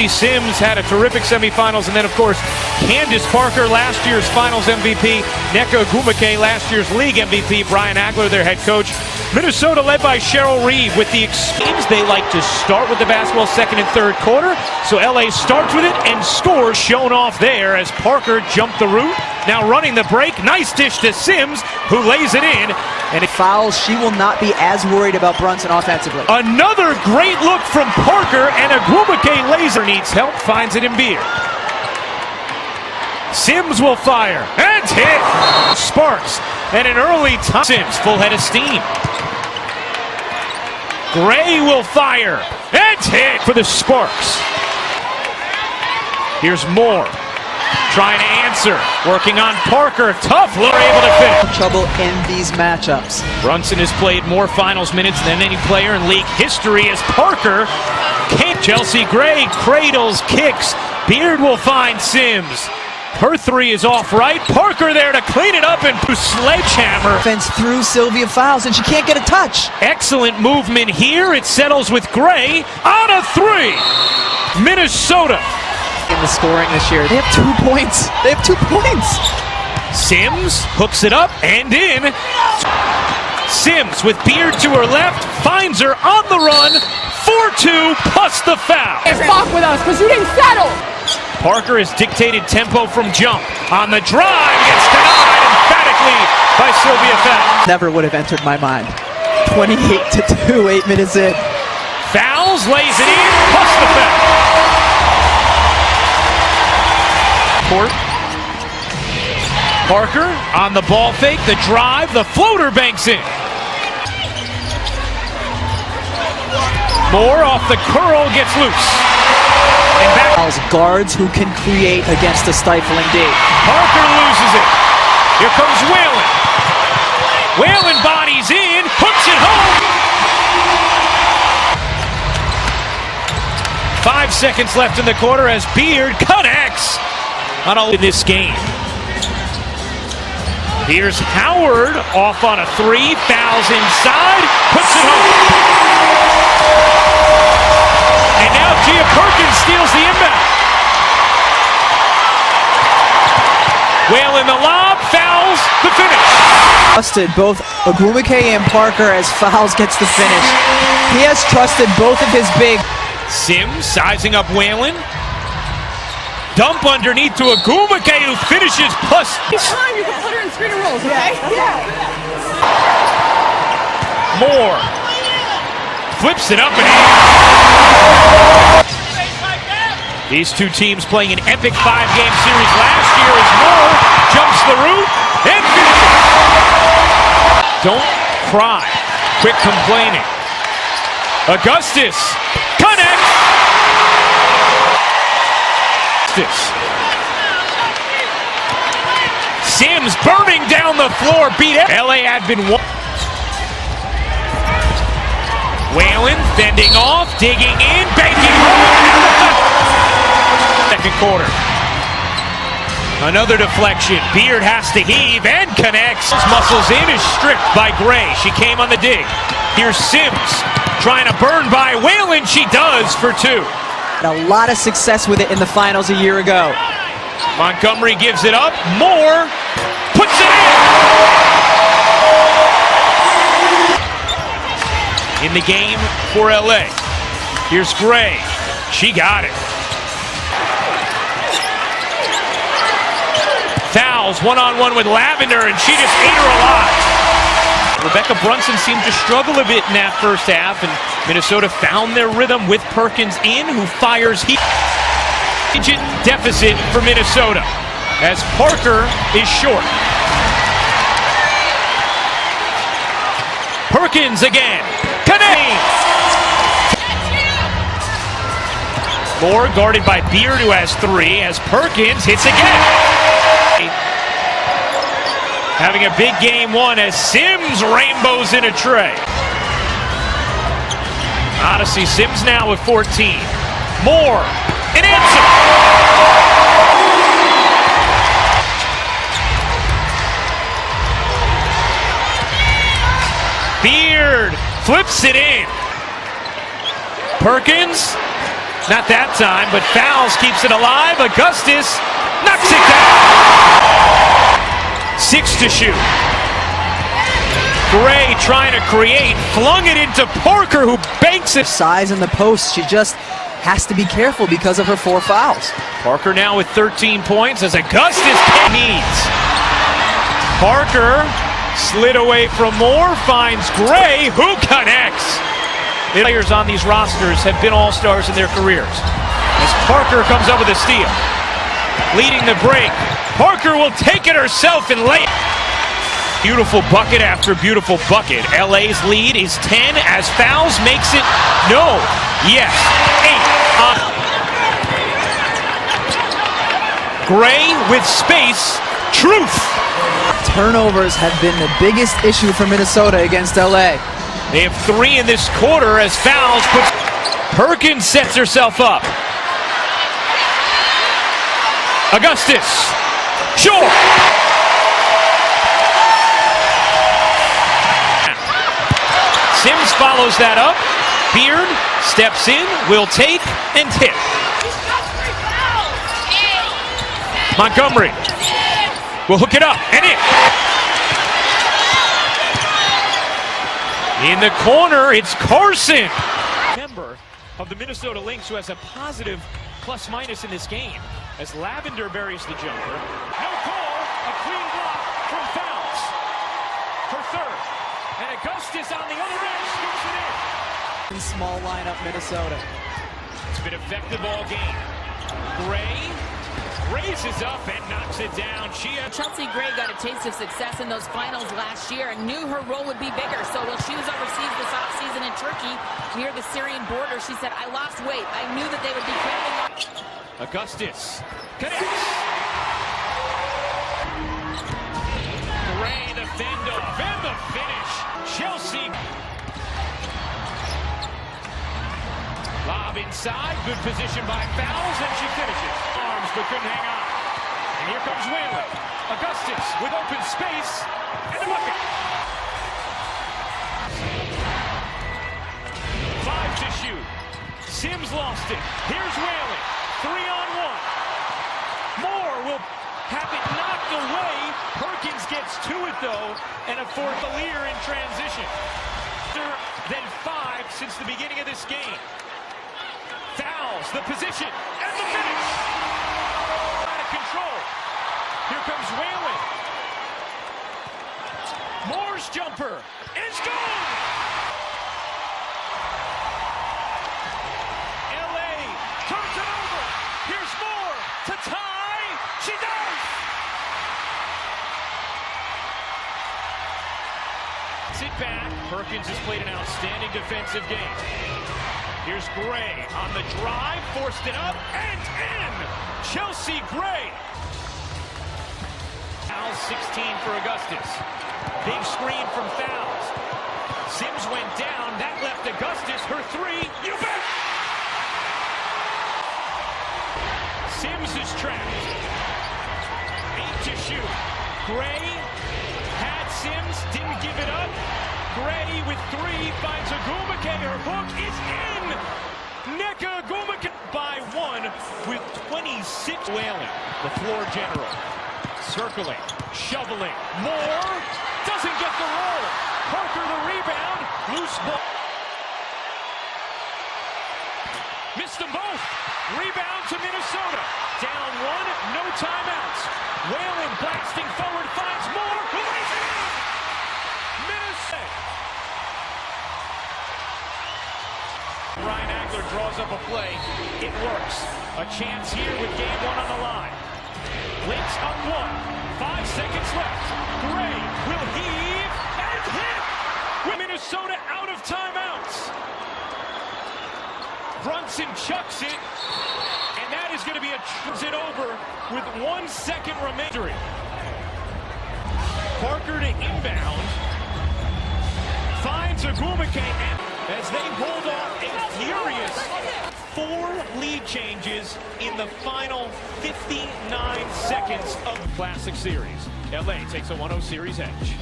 Sims had a terrific semifinals, and then, of course, Candace Parker, last year's finals MVP, Nneka Ogwumike, last year's league MVP, Brian Agler, their head coach. Minnesota led by Cheryl Reeve with the teams. They like to start with the basketball second and third quarter, so LA starts with it and scores, shown off there as Parker jumped the route. Now running the break, nice dish to Sims, who lays it in. And it fouls, she will not be as worried about Brunson offensively. Another great look from Parker, and Ogwumike laser needs help, finds it in Beard. Sims will fire, and hit! Sparks, and an early time. Sims, full head of steam. Gray will fire, and hit for the Sparks. Here's Moore, trying to answer, working on Parker, tough, able to finish. Trouble in these matchups. Brunson has played more finals minutes than any player in league history as Parker came. Chelsea Gray cradles, kicks, Beard will find Sims. Her three is off right. Parker there to clean it up and sledgehammer. Defense through Sylvia Fowles, and she can't get a touch. Excellent movement here. It settles with Gray on a three. Minnesota. In the scoring this year, they have 2 points. They have 2 points. Sims hooks it up and in. Sims with Beard to her left, finds her on the run. 4-2 plus the foul. Fuck with us because you didn't settle. Parker has dictated tempo from jump. On the drive, gets denied emphatically by Sylvia Fowles. Never would have entered my mind. 28-2, 8 minutes in. Fowles lays it in, plus the foul. Court. Parker on the ball fake, the drive, the floater banks in. Moore off the curl, gets loose. And back. Guards who can create against a stifling D. Parker loses it. Here comes Whalen. Whalen bodies in, hooks it home. 5 seconds left in the quarter as Beard connects in this game. Here's Howard off on a three, fouls inside, puts it home. And now Gia Perkins steals the inbound. Whalen the lob, fouls, the finish. Trusted both Ogwumike and Parker as Fowles gets the finish. He has trusted both of his big. Sims sizing up Whalen. Dump underneath to Ogwumike, who finishes plus. This time you can put her in screen and rolls, okay? Yeah. Moore flips it up and in. These two teams playing an epic 5-game series last year as Moore jumps the route and finishes. Don't cry. Quick complaining. Augustus connects. Sims burning down the floor, beat it. LA had been won. Whalen fending off, digging in, banking home. Second quarter. Another deflection. Beard has to heave and connects. Muscles in, is stripped by Gray. She came on the dig. Here's Sims trying to burn by Whalen. She does for two. Had a lot of success with it in the finals a year ago. Montgomery gives it up. Moore puts it in the game for LA. Here's Gray. She got it. Fouls one-on-one with Lavender, and she just ate her alive. Rebecca Brunson seemed to struggle a bit in that first half, and Minnesota found their rhythm with Perkins in, who fires heat. Deficit for Minnesota as Parker is short. Perkins again. Connects. Moore guarded by Beard, who has three, as Perkins hits again. Having a big game one as Sims rainbows in a tray. Odyssey Sims now with 14. Moore, an answer. Beard flips it in. Perkins Not that time, but Fouls keeps it alive. Augustus knocks it down. 6 to shoot. Gray trying to create, flung it into Parker, who banks it. Size in the post, she just has to be careful because of her 4 fouls. Parker now with 13 points as Augustus needs. Parker slid away from Moore, finds Gray, who connects. The players on these rosters have been all-stars in their careers. As Parker comes up with a steal. Leading the break, Parker will take it herself and lay it. Beautiful bucket after beautiful bucket. LA's lead is 10 as Fouls makes it no. Yes, 8. Gray with space. Truth. Turnovers have been the biggest issue for Minnesota against LA. They have 3 in this quarter as Fouls puts. Perkins sets herself up. Augustus. Sure. Sims follows that up. Beard steps in, will take, and hit. Montgomery will hook it up, and in. In the corner, it's Carson. Member of the Minnesota Lynx who has a positive plus-minus in this game as Lavender buries the jumper. No call, a clean block from Fouls. Her third. And Augustus on the other end scoops it in. Small lineup, Minnesota. It's been effective all game. Gray raises up and knocks it down. Chelsea Gray got a taste of success in those finals last year and knew her role would be bigger. So while she was overseas this offseason in Turkey near the Syrian border, she said, I lost weight. I knew that they would be counting on. Augustus connects. Gray the fend off and the finish. Chelsea. Lob inside, good position by Fouls, and she finishes. Arms, but couldn't hang on. And here comes Whalen. Augustus with open space, and the bucket. 5 to shoot. Sims lost it. Here's Whalen. 3-on-1. Moore will have it knocked away. Perkins gets to it, though, and a fourth Lear in transition. Then 5 since the beginning of this game. Fouls, the position, and the finish. Out of control. Here comes Whalen. Moore's jumper is gone. LA turns it over. Here's Moore to tie. She does. Sit back. Perkins has played an outstanding defensive game. Here's Gray on the drive, forced it up, and in! Chelsea Gray. Fouls 16 for Augustus. Big screen from Fouls. Sims went down, that left Augustus, her 3, you bet! Sims is trapped. 8 to shoot. Gray had Sims, didn't give it up. Gray with 3 finds Agumake. Her hook is in. Nneka Agumake by 1 with 26. Whalen, the floor general, circling, shoveling. Moore doesn't get the roll. Parker the rebound. Loose ball. Missed them both. Rebound to Minnesota. Down 1, no timeouts. Whalen blasting forward finds Moore. Who lays it in? Minnesota. Ryan Agler draws up a play. It works. A chance here with game 1 on the line. Lynx up 1. 5 seconds left. Gray will heave and hit. With Minnesota out of timeouts. Brunson chucks it. And that is going to be it over with 1 second remaining. Parker to inbound. Finds Agumake as they hold off a furious 4 lead changes in the final 59 seconds of the Classic Series. LA takes a 1-0 series edge.